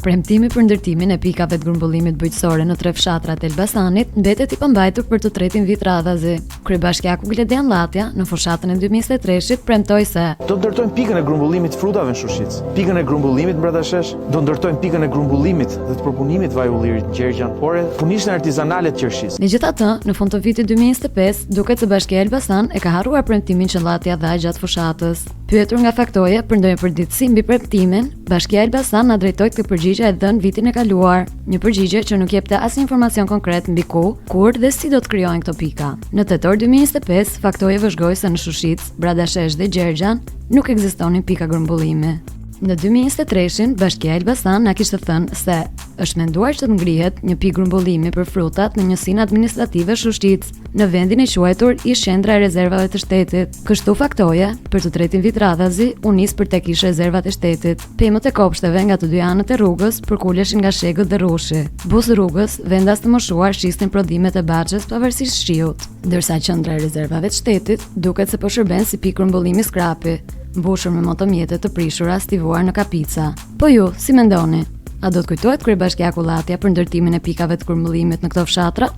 Premtimi për ndërtimin e pikave të grumbullimit bujqësore në 3 fshatrat e Elbasanit mbetet i pambajtur për të tretin vit radhazi. Kryebashkiaku Gledian Llatja në fushatën e 2023-shit premtoi se do ndërtojmë pikën e grumbullimit të frutave në Shushicë, pikën e grumbullimit mbrëmtashesh, do ndërtojmë pikën e grumbullimit dhe të përpunimit vaj ullirit në Gjergjan, por edhe punishten artizanale të Qershisë. Megjithatë, në fund të vitit 2025, duket se Bashkia e Elbasan e ka harruar premtimin që Llatja dha gjatë fushatës. Pyetur nga Faktoja për ndonjë përditësi mbi premtimin, Bashkia e Elbasan na drejtoi këtë përgjigje e dhënë vitin e kaluar, një përgjigje që nuk jepte asnjë informacion konkret mbi ku, kur dhe si do të krijojnë këto pika. Në tetor 2025, Faktoja vëzhgoi se në Shushicë, Bradashesh dhe Gjergjan nuk ekzistonin pika grumbullimi. Në 2023-shin, Bashkia e Elbasan na kishte thënë se është menduar që të ngrihet një pikë grumbullimi për frutat në njësinë administrative Shushicë, në vendin e quajtur Ish Qendra e Rezervave të Shtetit. Kështu Faktoja, për të tretin vit radhazi, u nis për tek Ish Rezervat e Shtetit. Pemët e kopshteve nga të dy anët e rrugës përkuleshin nga shegët dhe rrushi. Buz rrugës, vendas të moshuar shisnin prodhimet e Baxhës pavarësisht shiut, ndërsa Qendra e Rezervave të Shtetit duket se po shërben si pikë grumbullimi skrapi, mbushur me motomjete të prishura stivuar në kapica. Po ju, si mendoni? A do të kujtohet kryebashkiaku Llatja për ndërtimin e pikave të grumbullimit në këto fshatra?